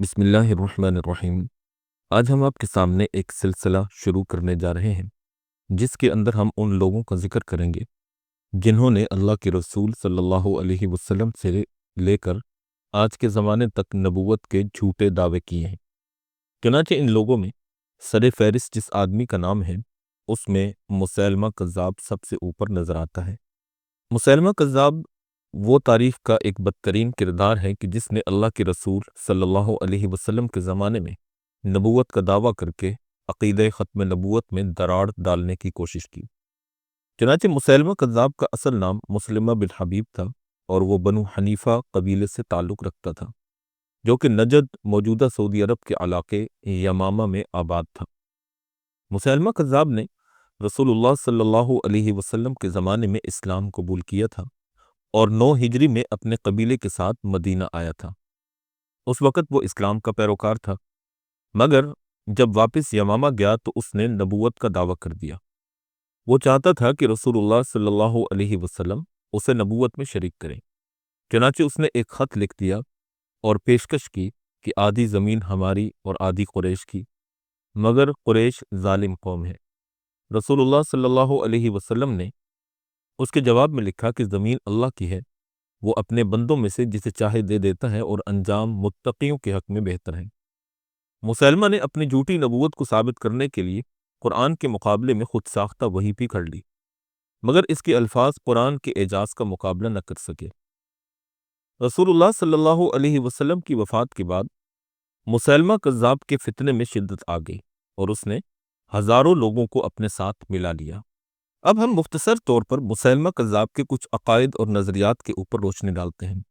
بسم اللہ الرحمن الرحیم۔ آج ہم آپ کے سامنے ایک سلسلہ شروع کرنے جا رہے ہیں جس کے اندر ہم ان لوگوں کا ذکر کریں گے جنہوں نے اللہ کے رسول صلی اللہ علیہ وسلم سے لے کر آج کے زمانے تک نبوت کے جھوٹے دعوے کیے ہیں۔ چنانچہ ان لوگوں میں سر فہرست جس آدمی کا نام ہے اس میں مسیلمہ کذاب سب سے اوپر نظر آتا ہے۔ مسیلمہ کذاب وہ تاریخ کا ایک بدترین کردار ہے کہ جس نے اللہ کے رسول صلی اللہ علیہ وسلم کے زمانے میں نبوت کا دعویٰ کر کے عقیدہ ختم نبوت میں دراڑ ڈالنے کی کوشش کی۔ چنانچہ مسیلمہ کذاب کا اصل نام مسلمہ بن حبیب تھا اور وہ بنو حنیفہ قبیلے سے تعلق رکھتا تھا جو کہ نجد موجودہ سعودی عرب کے علاقے یمامہ میں آباد تھا۔ مسیلمہ کذاب نے رسول اللہ صلی اللہ علیہ وسلم کے زمانے میں اسلام قبول کیا تھا اور 9 ہجری میں اپنے قبیلے کے ساتھ مدینہ آیا تھا۔ اس وقت وہ اسلام کا پیروکار تھا، مگر جب واپس یمامہ گیا تو اس نے نبوت کا دعویٰ کر دیا۔ وہ چاہتا تھا کہ رسول اللہ صلی اللہ علیہ وسلم اسے نبوت میں شریک کریں۔ چنانچہ اس نے ایک خط لکھ دیا اور پیشکش کی کہ آدھی زمین ہماری اور آدھی قریش کی، مگر قریش ظالم قوم ہے۔ رسول اللہ صلی اللہ علیہ وسلم نے اس کے جواب میں لکھا کہ زمین اللہ کی ہے، وہ اپنے بندوں میں سے جسے چاہے دے دیتا ہے اور انجام متقیوں کے حق میں بہتر ہے۔ مسیلمہ نے اپنی جھوٹی نبوت کو ثابت کرنے کے لیے قرآن کے مقابلے میں خود ساختہ وحی بھی کھڑ لی، مگر اس کے الفاظ قرآن کے اعجاز کا مقابلہ نہ کر سکے۔ رسول اللہ صلی اللہ علیہ وسلم کی وفات کے بعد مسیلمہ کذاب کے فتنے میں شدت آ گئی اور اس نے ہزاروں لوگوں کو اپنے ساتھ ملا لیا۔ اب ہم مختصر طور پر مسیلمہ کذاب کے کچھ عقائد اور نظریات کے اوپر روشنی ڈالتے ہیں۔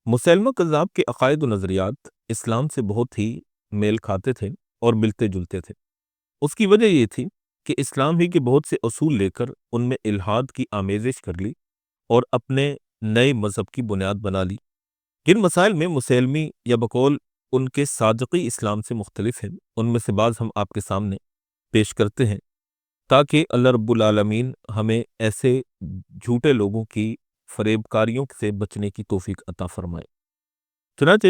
مسیلمہ کذاب کے عقائد و نظریات اسلام سے بہت ہی میل کھاتے تھے اور ملتے جلتے تھے۔ اس کی وجہ یہ تھی کہ اسلام ہی کے بہت سے اصول لے کر ان میں الحاد کی آمیزش کر لی اور اپنے نئے مذہب کی بنیاد بنا لی۔ جن مسائل میں مسیلمی یا بقول ان کے صادقی اسلام سے مختلف ہیں، ان میں سے بعض ہم آپ کے سامنے پیش کرتے ہیں تاکہ اللہ رب العالمین ہمیں ایسے جھوٹے لوگوں کی فریب کاریوں سے بچنے کی توفیق عطا فرمائے۔ چنانچہ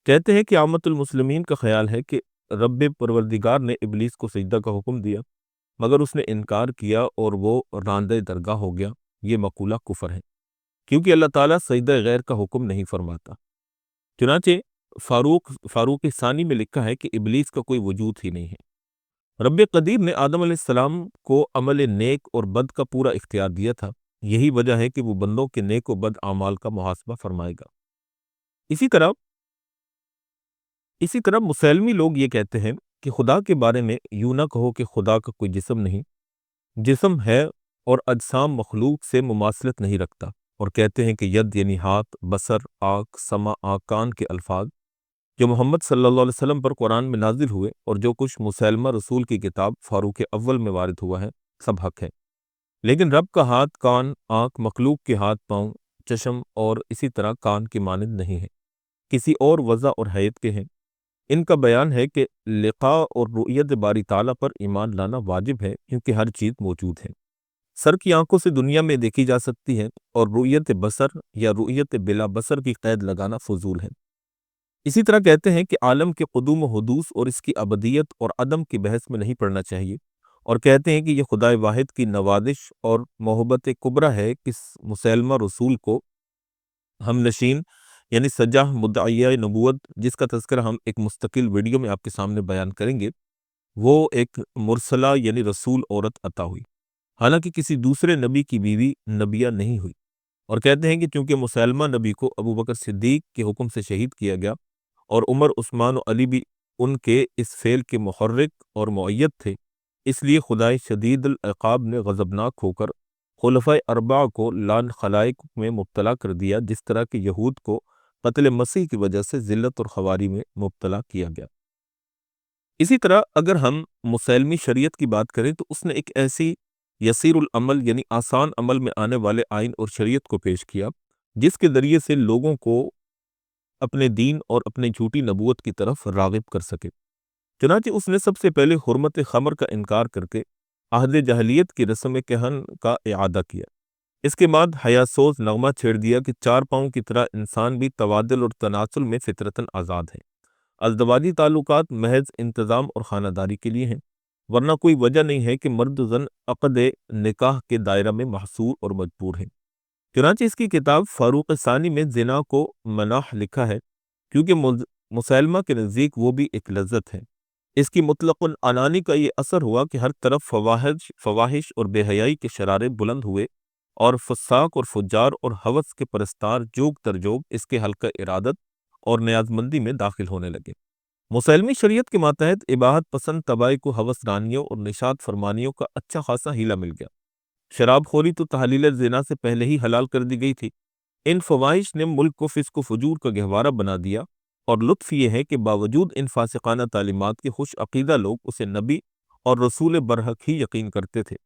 کہتے ہیں کہ عامت المسلمین کا خیال ہے کہ رب پروردگار نے ابلیس کو سجدہ کا حکم دیا مگر اس نے انکار کیا اور وہ راندہ درگاہ ہو گیا۔ یہ مقولہ کفر ہے کیونکہ اللہ تعالیٰ سجدہ غیر کا حکم نہیں فرماتا۔ چنانچہ فاروق ثانی میں لکھا ہے کہ ابلیس کا کوئی وجود ہی نہیں ہے۔ رب قدیر نے آدم علیہ السلام کو عمل نیک اور بد کا پورا اختیار دیا تھا، یہی وجہ ہے کہ وہ بندوں کے نیک و بد اعمال کا محاسبہ فرمائے گا۔ اسی طرح مسیلمی لوگ یہ کہتے ہیں کہ خدا کے بارے میں یوں نہ کہو کہ خدا کا کوئی جسم نہیں، جسم ہے اور اجسام مخلوق سے مماثلت نہیں رکھتا، اور کہتے ہیں کہ ید یعنی ہاتھ، بصر، آنکھ، سمع، کان کے الفاظ جو محمد صلی اللہ علیہ وسلم پر قرآن میں نازل ہوئے اور جو کچھ مسیلمہ رسول کی کتاب فاروق اول میں وارد ہوا ہے سب حق ہے، لیکن رب کا ہاتھ، کان، آنکھ مخلوق کے ہاتھ، پاؤں، چشم اور اسی طرح کان کی مانند نہیں ہے، کسی اور وضع اور حیت کے ہیں۔ ان کا بیان ہے کہ لقاء اور رؤیت باری تعالیٰ پر ایمان لانا واجب ہے کیونکہ ہر چیز موجود ہے۔ سر کی آنکھوں سے دنیا میں دیکھی جا سکتی ہے اور رؤیت بصر یا رؤیت بلا بصر کی قید لگانا فضول ہے۔ اسی طرح کہتے ہیں کہ عالم کے قدوم و حدوث اور اس کی ابدیت اور عدم کی بحث میں نہیں پڑنا چاہیے، اور کہتے ہیں کہ یہ خدائے واحد کی نوازش اور محبت کبریٰ ہے کہ مسیلمہ رسول کو ہم نشین یعنی سجاہ مدعیہ نبوت، جس کا تذکرہ ہم ایک مستقل ویڈیو میں آپ کے سامنے بیان کریں گے، وہ ایک مرسلہ یعنی رسول عورت عطا ہوئی، حالانکہ کسی دوسرے نبی کی بیوی نبیہ نہیں ہوئی، اور کہتے ہیں کہ چونکہ مسیلمہ نبی کو ابو بکر صدیق کے حکم سے شہید کیا گیا اور عمر، عثمان و علی بھی ان کے اس فعل کے محرک اور مؤید تھے، اس لیے خدائے شدید العقاب نے غضبناک ہو کر خلفائے اربعہ کو لعن خلائق میں مبتلا کر دیا، جس طرح کہ یہود کو قتل مسیح کی وجہ سے ذلت اور خواری میں مبتلا کیا گیا۔ اسی طرح اگر ہم مسیلمی شریعت کی بات کریں تو اس نے ایک ایسی یسیر العمل یعنی آسان عمل میں آنے والے آئین اور شریعت کو پیش کیا جس کے ذریعے سے لوگوں کو اپنے دین اور اپنے جھوٹی نبوت کی طرف راغب کر سکے۔ چنانچہ اس نے سب سے پہلے حرمت خمر کا انکار کر کے عہد جاہلیت کی رسم کہن کا اعادہ کیا۔ اس کے بعد حیا سوز نغمہ چھیڑ دیا کہ 4 پاؤں کی طرح انسان بھی تبادل اور تناسل میں فطرتاً آزاد ہے، ازدواجی تعلقات محض انتظام اور خانہ داری کے لیے ہیں، ورنہ کوئی وجہ نہیں ہے کہ مرد و زن عقد نکاح کے دائرہ میں محصور اور مجبور ہیں۔ چنانچہ اس کی کتاب فاروق ثانی میں زنا کو مناح لکھا ہے، کیونکہ مسلمہ کے نزدیک وہ بھی ایک لذت ہے۔ اس کی مطلق العنانی کا یہ اثر ہوا کہ ہر طرف فواحش اور بے حیائی کے شرارے بلند ہوئے، اور فساق اور فجار اور ہوس کے پرستار جوگ ترجوگ اس کے حلقہ ارادت اور نیازمندی میں داخل ہونے لگے۔ مسلمی شریعت کے ماتحت اباحت پسند طباع کو ہوس رانیوں اور نشاط فرمانیوں کا اچھا خاصا ہیلہ مل گیا۔ شراب خوری تو تحلیل زنا سے پہلے ہی حلال کر دی گئی تھی۔ ان فواحش نے ملک کو فسق و فجور کا گہوارہ بنا دیا، اور لطف یہ ہے کہ باوجود ان فاسقانہ تعلیمات کے خوش عقیدہ لوگ اسے نبی اور رسول برحق ہی یقین کرتے تھے۔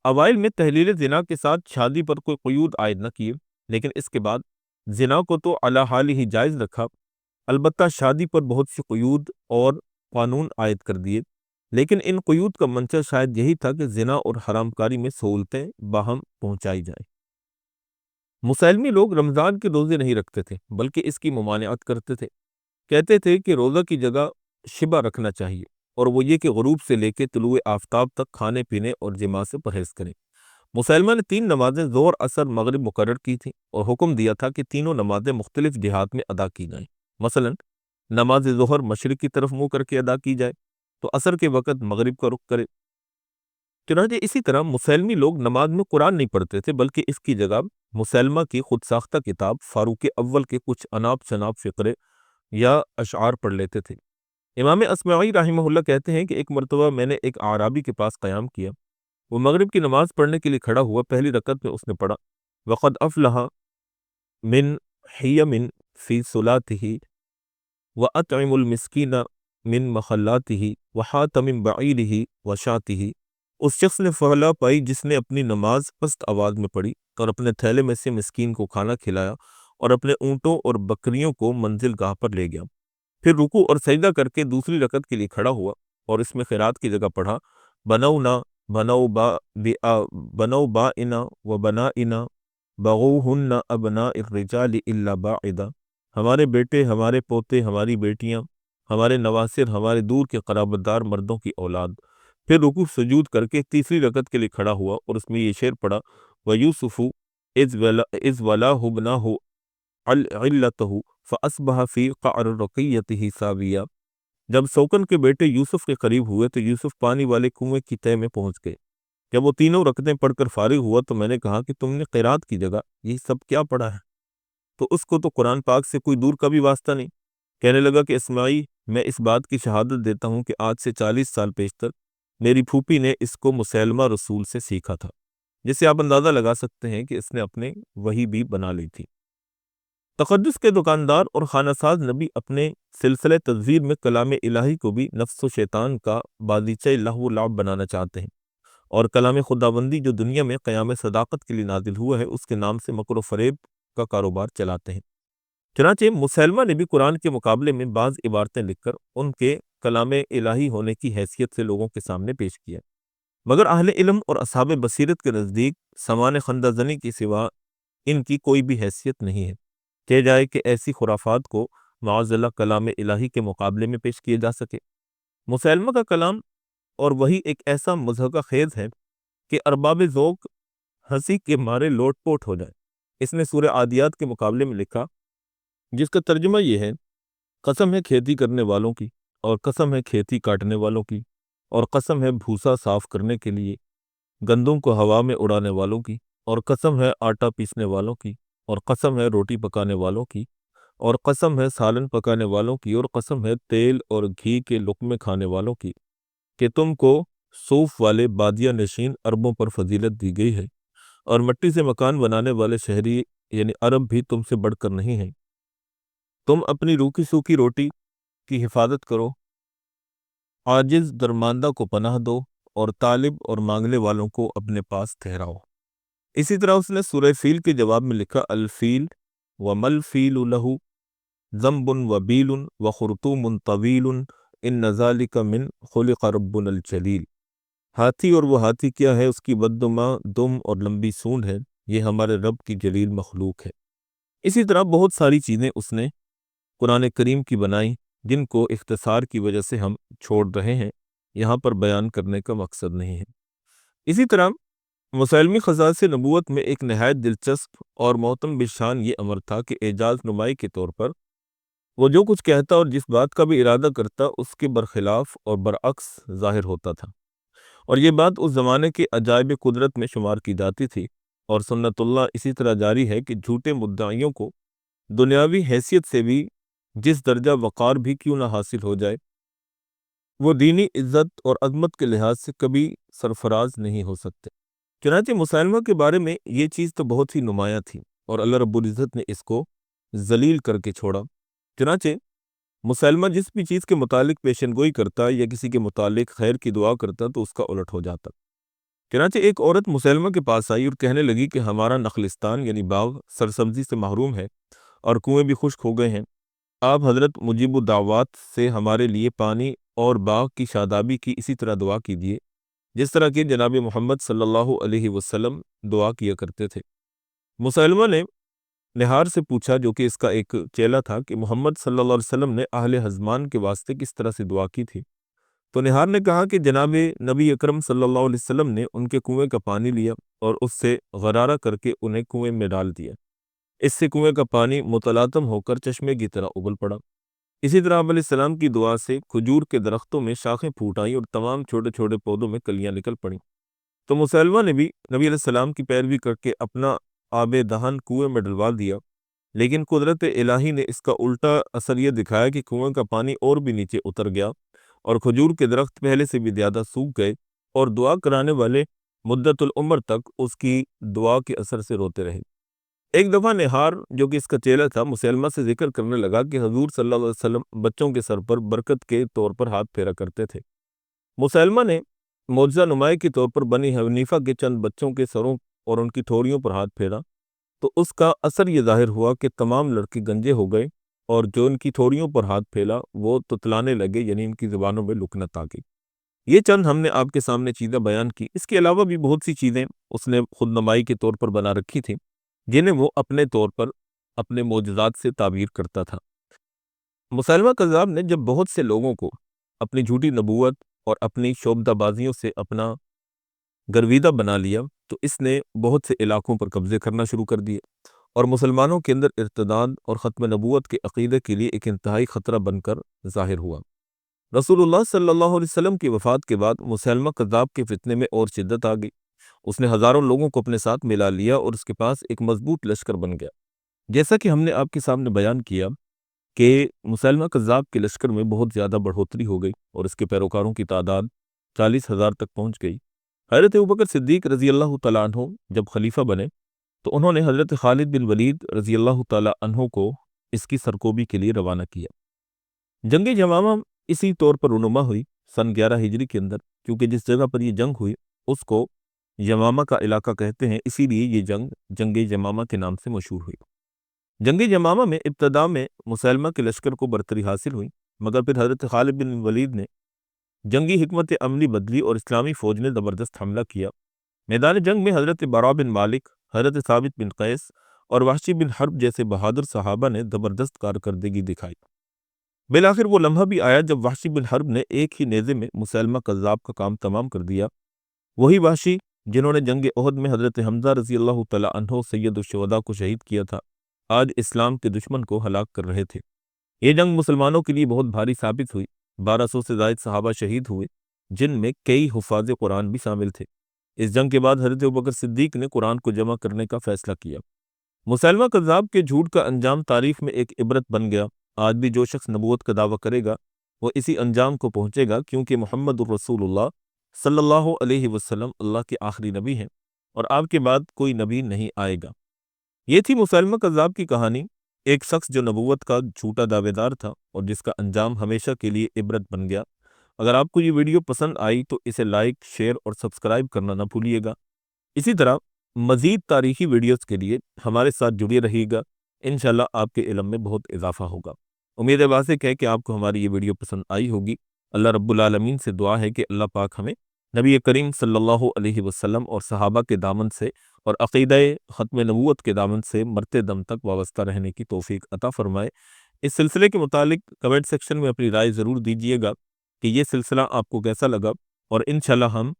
اوائل میں تحلیل زنا کے ساتھ شادی پر کوئی قیود عائد نہ کیے، لیکن اس کے بعد زنا کو تو علی حال ہی جائز رکھا، البتہ شادی پر بہت سی قیود اور قانون عائد کر دیے، لیکن ان قیود کا منشا شاید یہی تھا کہ زنا اور حرام کاری میں سہولتیں باہم پہنچائی جائیں۔ مسلمی لوگ رمضان کے روزے نہیں رکھتے تھے، بلکہ اس کی ممانعت کرتے تھے۔ کہتے تھے کہ روزہ کی جگہ شبع رکھنا چاہیے، اور وہ یہ کہ غروب سے لے کے طلوع آفتاب تک کھانے پینے اور جماع سے پرہیز کریں۔ مسلمہ نے 3 نمازیں ظہر عصر مغرب مقرر کی تھیں، اور حکم دیا تھا کہ تینوں نمازیں مختلف جہات میں ادا کی جائیں۔ مثلا نماز ظہر مشرق کی طرف منہ کر کے ادا کی جائے تو عصر کے وقت مغرب کا رخ کرے۔ چنانچہ اسی طرح مسلمی لوگ نماز میں قرآن نہیں پڑھتے تھے، بلکہ اس کی جگہ مسلمہ کی خود ساختہ کتاب فاروق اول کے کچھ اناپ شناپ فقرے یا اشعار پڑھ لیتے تھے۔ امام اصمعی رحمہ اللہ کہتے ہیں کہ ایک مرتبہ میں نے ایک اعرابی کے پاس قیام کیا، وہ مغرب کی نماز پڑھنے کے لیے کھڑا ہوا۔ پہلی رکعت میں اس نے پڑھا وقد افلح من حیم فی صلاتہ واطعم المسکین من مخلاتہ وحات من بعیرہ وشاتہ۔ اس شخص نے فلاح پائی جس نے اپنی نماز پست آواز میں پڑھی اور اپنے تھیلے میں سے مسکین کو کھانا کھلایا اور اپنے اونٹوں اور بکریوں کو منزل گاہ پر لے گیا۔ پھر رکوع اور سجدہ کر کے دوسری رکعت کے لیے کھڑا ہوا اور اس میں قرات کی جگہ پڑھا بنونا بنو بائنا و بنائنا بغوہن ابناء الرجال الا باعدا۔ ہمارے بیٹے، ہمارے پوتے، ہماری بیٹیاں، ہمارے نواسر، ہمارے دور کے قرابت دار مردوں کی اولاد۔ پھر رکوع سجود کر کے تیسری رکعت کے لیے کھڑا ہوا اور اس میں یہ شعر پڑھا وَيُوسُفُ اذ ولاہ ابناہ علتہ فاصبح فی قعر رقیتہ ساویہ۔ جب سوکن کے بیٹے یوسف کے قریب ہوئے تو یوسف پانی والے کنویں کی تہ میں پہنچ گئے۔ جب وہ تینوں رکعتیں پڑھ کر فارغ ہوا تو میں نے کہا کہ تم نے قرات کی جگہ یہ سب کیا پڑھا ہے؟ تو اس کو تو قرآن پاک سے کوئی دور کا بھی واسطہ نہیں۔ کہنے لگا کہ اسماعی، میں اس بات کی شہادت دیتا ہوں کہ آج سے 40 سال پیشتر میری پھوپھی نے اس کو مسلمہ رسول سے سیکھا تھا، جس سے آپ اندازہ لگا سکتے ہیں کہ اس نے اپنے وحی بھی بنا لی تھی۔ تقدس کے دکاندار اور خانہ ساز نبی اپنے سلسلہ تدبیر میں کلام الہی کو بھی نفس و شیطان کا بازیچہ لہو و لعب بنانا چاہتے ہیں، اور کلام خداوندی جو دنیا میں قیام صداقت کے لیے نازل ہوا ہے اس کے نام سے مکر و فریب کا کاروبار چلاتے ہیں۔ چنانچہ مسلمہ نے بھی قرآن کے مقابلے میں بعض عبارتیں لکھ کر ان کے کلام الہی ہونے کی حیثیت سے لوگوں کے سامنے پیش کیا، مگر اہل علم اور اصحاب بصیرت کے نزدیک سامان خندہ زنی کی سوا ان کی کوئی بھی حیثیت نہیں ہے، کہ جائے کہ ایسی خرافات کو معاذ اللہ کلام الہی کے مقابلے میں پیش کیے جا سکے۔ مسلمہ کا کلام اور وہی ایک ایسا مضحکہ خیز ہے کہ ارباب ذوق ہنسی کے مارے لوٹ پوٹ ہو جائے۔ اس نے سورہ عادیات کے مقابلے میں لکھا، جس کا ترجمہ یہ ہے، قسم ہے کھیتی کرنے والوں کی، اور قسم ہے کھیتی کاٹنے والوں کی، اور قسم ہے بھوسا صاف کرنے کے لیے گندم کو ہوا میں اڑانے والوں کی، اور قسم ہے آٹا پیسنے والوں کی، اور قسم ہے روٹی پکانے والوں کی، اور قسم ہے سالن پکانے والوں کی، اور قسم ہے تیل اور گھی کے لقمے کھانے والوں کی، کہ تم کو صوف والے بادیہ نشین عربوں پر فضیلت دی گئی ہے، اور مٹی سے مکان بنانے والے شہری یعنی عرب بھی تم سے بڑھ کر نہیں ہیں۔ تم اپنی روکھی سوکھی روٹی کی حفاظت کرو، عاجز درماندہ کو پناہ دو، اور طالب اور مانگنے والوں کو اپنے پاس ٹھہراؤ۔ اسی طرح اس نے سورہ فیل کے جواب میں لکھا، الفیل ومل فیل لہ ذنب وبیل وخرطوم طویل ان ذلک من خلق ربنا الجلیل۔ ہاتھی، اور وہ ہاتھی کیا ہے، اس کی بددما دم اور لمبی سونڈ ہے، یہ ہمارے رب کی جلیل مخلوق ہے۔ اسی طرح بہت ساری چیزیں اس نے قرآن کریم کی بنائی جن کو اختصار کی وجہ سے ہم چھوڑ رہے ہیں، یہاں پر بیان کرنے کا مقصد نہیں ہے۔ اسی طرح مسیلمہ خزاعہ سے نبوت میں ایک نہایت دلچسپ اور محتم بشان یہ امر تھا کہ اعجاز نمائی کے طور پر وہ جو کچھ کہتا اور جس بات کا بھی ارادہ کرتا اس کے برخلاف اور برعکس ظاہر ہوتا تھا، اور یہ بات اس زمانے کے عجائب قدرت میں شمار کی جاتی تھی، اور سنت اللہ اسی طرح جاری ہے کہ جھوٹے مدعیوں کو دنیاوی حیثیت سے بھی جس درجہ وقار بھی کیوں نہ حاصل ہو جائے، وہ دینی عزت اور عظمت کے لحاظ سے کبھی سرفراز نہیں ہو سکتے۔ چنانچہ مسلمہ کے بارے میں یہ چیز تو بہت ہی نمایاں تھی، اور اللہ رب العزت نے اس کو ذلیل کر کے چھوڑا۔ چنانچہ مسلمہ جس بھی چیز کے متعلق پیشن گوئی کرتا یا کسی کے متعلق خیر کی دعا کرتا تو اس کا الٹ ہو جاتا۔ چنانچہ ایک عورت مسلمہ کے پاس آئی اور کہنے لگی کہ ہمارا نخلستان یعنی باغ سرسبزی سے محروم ہے اور کنویں بھی خشک ہو گئے ہیں، آپ حضرت مجیب الدعوات سے ہمارے لیے پانی اور باغ کی شادابی کی اسی طرح دعا کیجیے جس طرح کہ جناب محمد صلی اللہ علیہ وسلم دعا کیا کرتے تھے۔ مسلمہ نے نہار سے پوچھا، جو کہ اس کا ایک چیلا تھا، کہ محمد صلی اللہ علیہ وسلم نے اہل حزمان کے واسطے کس طرح سے دعا کی تھی؟ تو نہار نے کہا کہ جناب نبی اکرم صلی اللہ علیہ وسلم نے ان کے کنویں کا پانی لیا اور اس سے غرارہ کر کے انہیں کنویں میں ڈال دیا، اس سے کنویں کا پانی متلاطم ہو کر چشمے کی طرح ابل پڑا۔ اسی طرح آپ علیہ السلام کی دعا سے کھجور کے درختوں میں شاخیں پھوٹ آئیں اور تمام چھوٹے چھوٹے پودوں میں کلیاں نکل پڑیں۔ تو مسلمہ نے بھی نبی علیہ السلام کی پیروی کر کے اپنا آب دہن کنویں میں ڈلوا دیا، لیکن قدرت الہی نے اس کا الٹا اثر یہ دکھایا کہ کنویں کا پانی اور بھی نیچے اتر گیا اور کھجور کے درخت پہلے سے بھی زیادہ سوکھ گئے، اور دعا کرانے والے مدت العمر تک اس کی دعا کے اثر سے روتے رہے۔ ایک دفعہ نہار، جو کہ اس کا چیلا تھا، مسلمہ سے ذکر کرنے لگا کہ حضور صلی اللہ علیہ وسلم بچوں کے سر پر برکت کے طور پر ہاتھ پھیرا کرتے تھے۔ مسلمہ نے معجزہ نمائی کے طور پر بنی حنیفہ کے چند بچوں کے سروں اور ان کی ٹھوڑیوں پر ہاتھ پھیرا، تو اس کا اثر یہ ظاہر ہوا کہ تمام لڑکے گنجے ہو گئے، اور جو ان کی ٹھوڑیوں پر ہاتھ پھیلا وہ تتلانے لگے، یعنی ان کی زبانوں میں لکنت آ گئی۔ یہ چند ہم نے آپ کے سامنے چیزیں بیان کی، اس کے علاوہ بھی بہت سی چیزیں اس نے خود نمائی کے طور پر بنا رکھی تھیں، جنہیں وہ اپنے طور پر اپنے معجزات سے تعبیر کرتا تھا۔ مسلمہ کذاب نے جب بہت سے لوگوں کو اپنی جھوٹی نبوت اور اپنی شعبدہ بازیوں سے اپنا گرویدہ بنا لیا، تو اس نے بہت سے علاقوں پر قبضے کرنا شروع کر دیے، اور مسلمانوں کے اندر ارتداد اور ختم نبوت کے عقیدے کے لیے ایک انتہائی خطرہ بن کر ظاہر ہوا۔ رسول اللہ صلی اللہ علیہ وسلم کی وفات کے بعد مسلمہ کذاب کے فتنے میں اور شدت آ گئی۔ اس نے ہزاروں لوگوں کو اپنے ساتھ ملا لیا اور اس کے پاس ایک مضبوط لشکر بن گیا۔ جیسا کہ ہم نے آپ کے سامنے بیان کیا کہ مسلمہ کذاب کے لشکر میں بہت زیادہ بڑھوتری ہو گئی اور اس کے پیروکاروں کی تعداد 40,000 تک پہنچ گئی۔ حضرت ابوبکر صدیق رضی اللہ تعالیٰ عنہ جب خلیفہ بنے تو انہوں نے حضرت خالد بن ولید رضی اللہ تعالیٰ عنہ کو اس کی سرکوبی کے لیے روانہ کیا۔ جنگ یمامہ اسی طور پر رونما ہوئی سن 11 ہجری کے اندر، کیونکہ جس جگہ پر یہ جنگ ہوئی اس کو یمامہ کا علاقہ کہتے ہیں، اسی لیے یہ جنگ یمامہ کے نام سے مشہور ہوئی۔ جنگ یمامہ میں ابتدا میں مسلمہ کے لشکر کو برتری حاصل ہوئی، مگر پھر حضرت خالد بن ولید نے جنگی حکمت عملی بدلی اور اسلامی فوج نے زبردست حملہ کیا۔ میدان جنگ میں حضرت براء بن مالک، حضرت ثابت بن قیس اور وحشی بن حرب جیسے بہادر صحابہ نے زبردست کارکردگی دکھائی۔ بالآخر وہ لمحہ بھی آیا جب وحشی بن حرب نے ایک ہی نیزے میں مسلمہ کذاب کا کام تمام کر دیا۔ وہی وحشی جنہوں نے جنگ احد میں حضرت حمزہ رضی اللہ تعالیٰ عنہ سید الشہداء کو شہید کیا تھا، آج اسلام کے دشمن کو ہلاک کر رہے تھے۔ یہ جنگ مسلمانوں کے لیے بہت بھاری ثابت ہوئی۔ 1200 سے زائد صحابہ شہید ہوئے، جن میں کئی حفاظ قرآن بھی شامل تھے۔ اس جنگ کے بعد حضرت ابوبکر صدیق نے قرآن کو جمع کرنے کا فیصلہ کیا۔ مسلمہ کذاب کے جھوٹ کا انجام تاریخ میں ایک عبرت بن گیا۔ آج بھی جو شخص نبوت کا دعویٰ کرے گا وہ اسی انجام کو پہنچے گا، کیونکہ محمد الرسول اللہ صلی اللہ علیہ وسلم اللہ کے آخری نبی ہیں اور آپ کے بعد کوئی نبی نہیں آئے گا۔ یہ تھی مسلمہ کذاب کی کہانی، ایک شخص جو نبوت کا جھوٹا دعوے دار تھا اور جس کا انجام ہمیشہ کے لیے عبرت بن گیا۔ اگر آپ کو یہ ویڈیو پسند آئی تو اسے لائک، شیئر اور سبسکرائب کرنا نہ بھولیے گا۔ اسی طرح مزید تاریخی ویڈیوز کے لیے ہمارے ساتھ جڑے رہیے گا، انشاءاللہ آپ کے علم میں بہت اضافہ ہوگا۔ امید واثق ہے کہ آپ کو ہماری یہ ویڈیو پسند آئی ہوگی۔ اللہ رب العالمین سے دعا ہے کہ اللہ پاک ہمیں نبی کریم صلی اللہ علیہ وسلم اور صحابہ کے دامن سے اور عقیدہ ختم نبوت کے دامن سے مرتے دم تک وابستہ رہنے کی توفیق عطا فرمائے۔ اس سلسلے کے متعلق کمنٹ سیکشن میں اپنی رائے ضرور دیجیے گا کہ یہ سلسلہ آپ کو کیسا لگا، اور انشاءاللہ ہم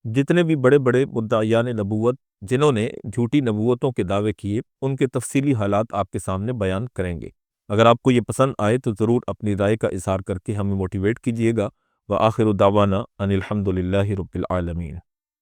جتنے بھی بڑے بڑے مدعیان نبوت جنہوں نے جھوٹی نبوتوں کے دعوے کیے ان کے تفصیلی حالات آپ کے سامنے بیان کریں گے۔ اگر آپ کو یہ پسند آئے تو ضرور اپنی رائے کا اظہار کر کے ہمیں موٹیویٹ کیجیے گا۔ وآخر دعوانا ان الحمد للہ رب العالمین۔